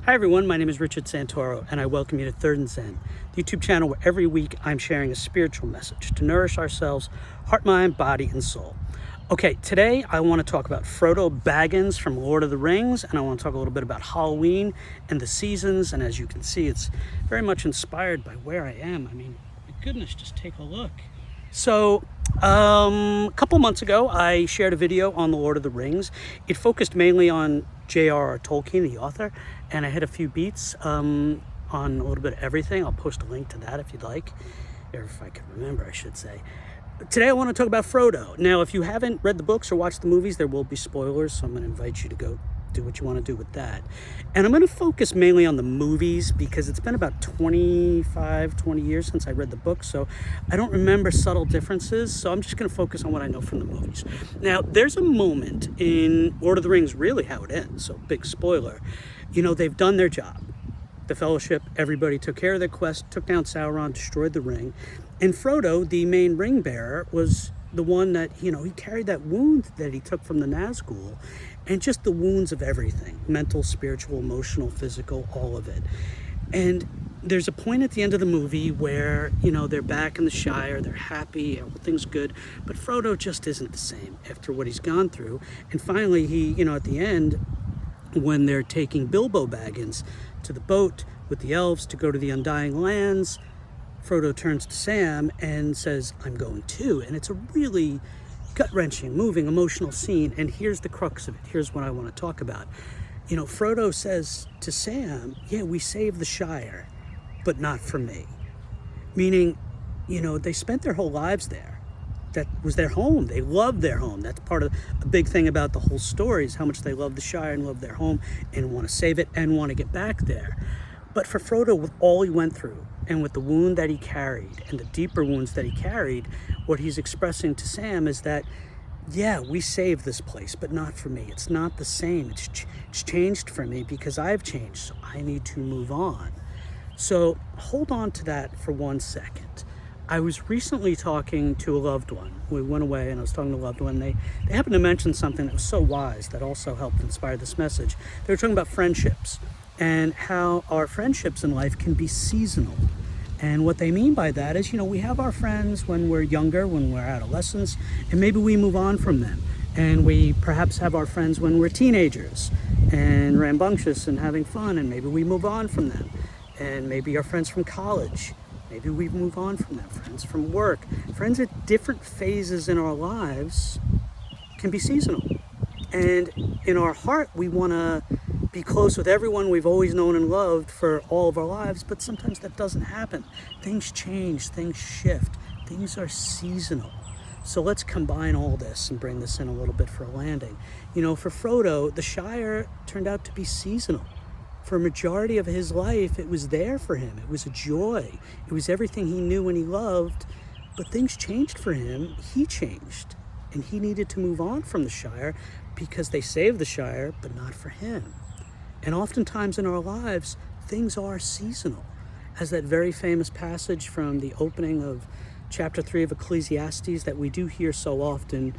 Hi everyone, my name is Richard Santoro and I welcome you to Third and Zen, the YouTube channel where every week I'm sharing a spiritual message to nourish ourselves, heart, mind, body, and soul. Okay, today I want to talk about Frodo Baggins from Lord of the Rings, and I want to talk a little bit about Halloween and the seasons, and as you can see, it's very much inspired by where I am. I mean, my goodness, just take a look. So, a couple months ago, I shared a video on the Lord of the Rings. It focused mainly on J.R.R. Tolkien, the author, and I hit a few beats on a little bit of everything. I'll post a link to that if you'd like, or if I can remember, I should say. Today I want to talk about Frodo. Now, if you haven't read the books or watched the movies, there will be spoilers, so I'm going to invite you to go do what you want to do with that. And I'm going to focus mainly on the movies because it's been about 20 years since I read the book, so I don't remember subtle differences, so I'm just going to focus on what I know from the movies. Now, there's a moment in Lord of the Rings, really how it ends, so big spoiler. You know, they've done their job. The Fellowship, everybody took care of their quest, took down Sauron, destroyed the ring. And Frodo, the main ring bearer, was the one that, he carried that wound that he took from the Nazgul, and just the wounds of everything, mental, spiritual, emotional, physical, all of it. And there's a point at the end of the movie where, they're back in the Shire, they're happy, everything's good, but Frodo just isn't the same after what he's gone through. And finally, he, at the end, when they're taking Bilbo Baggins to the boat with the elves to go to the Undying Lands, Frodo turns to Sam and says, "I'm going too." And it's a really gut-wrenching, moving, emotional scene. And here's the crux of it. Here's what I want to talk about. Frodo says to Sam, "Yeah, we saved the Shire, but not for me." Meaning, they spent their whole lives there. That was their home. They loved their home. That's part of a big thing about the whole story, is how much they love the Shire and love their home and want to save it and want to get back there. But for Frodo, with all he went through and with the wound that he carried and the deeper wounds that he carried, what he's expressing to Sam is that, yeah, we saved this place, but not for me. It's not the same. It's changed for me because I've changed, so I need to move on. So hold on to that for 1 second. I was recently talking to a loved one. We went away and I was talking to a loved one. They happened to mention something that was so wise that also helped inspire this message. They were talking about friendships and how our friendships in life can be seasonal. And what they mean by that is, we have our friends when we're younger, when we're adolescents, and maybe we move on from them. And we perhaps have our friends when we're teenagers and rambunctious and having fun, and maybe we move on from them. And maybe our friends from college, maybe we move on from them. Friends from work, friends at different phases in our lives can be seasonal. And in our heart, we want to be close with everyone we've always known and loved for all of our lives, but sometimes that doesn't happen. Things change, things shift, things are seasonal. So let's combine all this and bring this in a little bit for a landing. For Frodo, the Shire turned out to be seasonal. For a majority of his life, it was there for him. It was a joy. It was everything he knew and he loved. But things changed for him. He changed. And he needed to move on from the Shire because they saved the Shire, but not for him. And oftentimes in our lives, things are seasonal. As that very famous passage from the opening of chapter 3 of Ecclesiastes that we do hear so often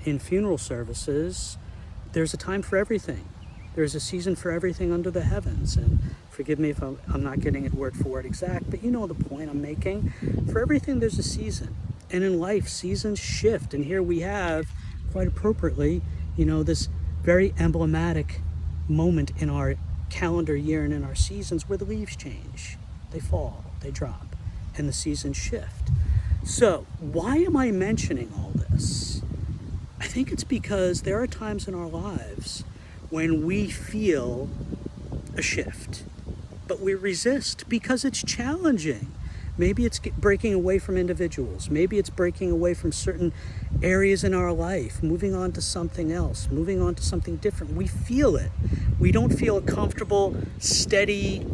in funeral services, there's a time for everything. There's a season for everything under the heavens. And forgive me if I'm not getting it word for word exact, but you know the point I'm making. For everything, there's a season. And in life, seasons shift. And here we have, quite appropriately, this very emblematic moment in our calendar year and in our seasons where the leaves change. They fall, they drop, and the seasons shift. So why am I mentioning all this? I think it's because there are times in our lives when we feel a shift, but we resist because it's challenging. Maybe it's breaking away from individuals. Maybe it's breaking away from certain areas in our life, moving on to something else, moving on to something different. We feel it. We don't feel a comfortable, steady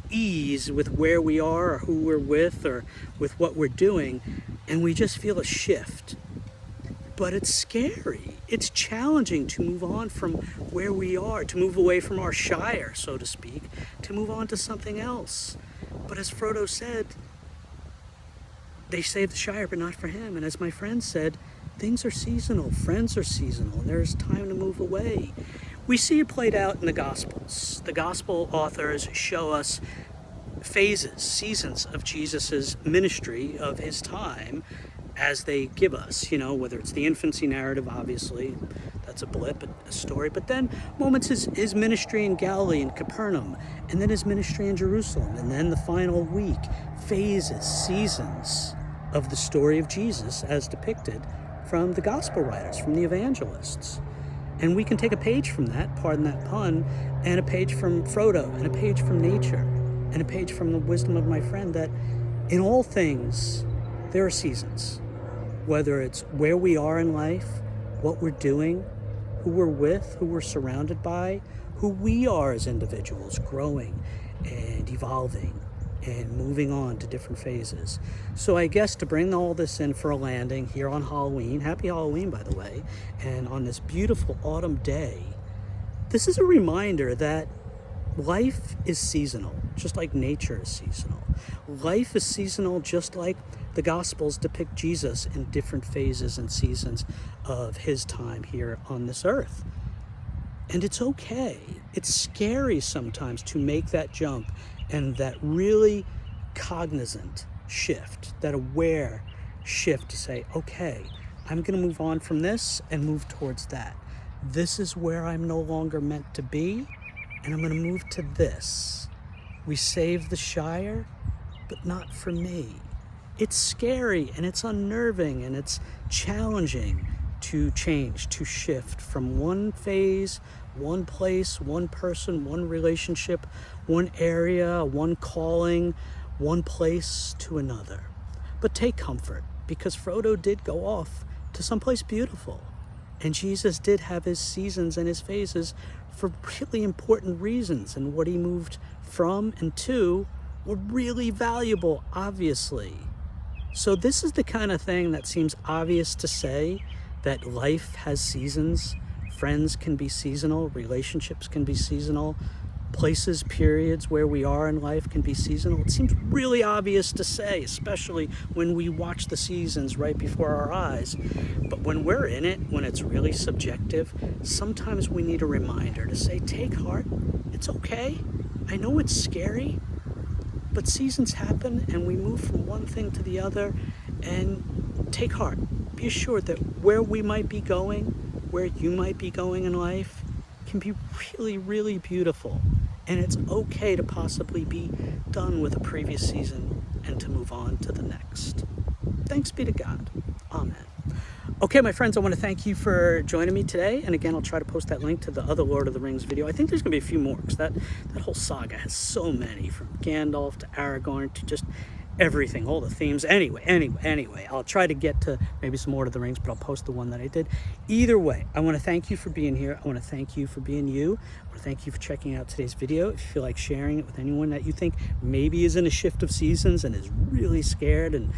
ease with where we are or who we're with or with what we're doing, and we just feel a shift. But it's scary. It's challenging to move on from where we are, to move away from our Shire, so to speak, to move on to something else. But as Frodo said, they saved the Shire, but not for him. And as my friend said, things are seasonal, friends are seasonal, and there's time to move away. We see it played out in the Gospels. The Gospel authors show us phases, seasons of Jesus's ministry, of his time, as they give us, whether it's the infancy narrative, obviously, that's a blip, a story, but then moments his ministry in Galilee and Capernaum, and then his ministry in Jerusalem, and then the final week, phases, seasons of the story of Jesus as depicted from the gospel writers, from the evangelists. And we can take a page from that, pardon that pun, and a page from Frodo, and a page from nature, and a page from the wisdom of my friend, that in all things, there are seasons. Whether it's where we are in life, what we're doing, who we're with, who we're surrounded by, who we are as individuals, growing and evolving and moving on to different phases. So I guess to bring all this in for a landing here on Halloween, happy Halloween, by the way, and on this beautiful autumn day, this is a reminder that life is seasonal, just like nature is seasonal. Life is seasonal, just like the Gospels depict Jesus in different phases and seasons of his time here on this earth. And it's okay. It's scary sometimes to make that jump and that really cognizant shift, that aware shift to say, okay, I'm going to move on from this and move towards that. This is where I'm no longer meant to be, and I'm going to move to this. We save the Shire, but not for me. It's scary and it's unnerving and it's challenging to change, to shift from one phase, one place, one person, one relationship, one area, one calling, one place to another. But take comfort, because Frodo did go off to someplace beautiful. And Jesus did have his seasons and his phases for really important reasons. And what he moved from and to were really valuable, obviously. So this is the kind of thing that seems obvious to say, that life has seasons. Friends can be seasonal, relationships can be seasonal, places, periods where we are in life can be seasonal. It seems really obvious to say, especially when we watch the seasons right before our eyes. But when we're in it, when it's really subjective, sometimes we need a reminder to say, take heart, it's okay. I know it's scary, but seasons happen and we move from one thing to the other, and take heart. Be assured that where we might be going, where you might be going in life, can be really, really beautiful. And it's okay to possibly be done with a previous season and to move on to the next. Thanks be to God. Amen. Okay, my friends, I want to thank you for joining me today. And again, I'll try to post that link to the other Lord of the Rings video. I think there's going to be a few more, because that whole saga has so many, from Gandalf to Aragorn to just everything, all the themes. Anyway, I'll try to get to maybe some more of the rings, but I'll post the one that I did. Either way, I want to thank you for being here. I want to thank you for being you. I want to thank you for checking out today's video. If you feel like sharing it with anyone that you think maybe is in a shift of seasons and is really scared and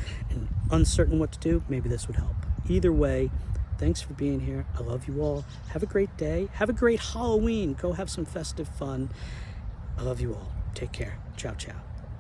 uncertain what to do, maybe this would help. Either way, thanks for being here. I love you all. Have a great day. Have a great Halloween. Go have some festive fun. I love you all. Take care. Ciao, ciao.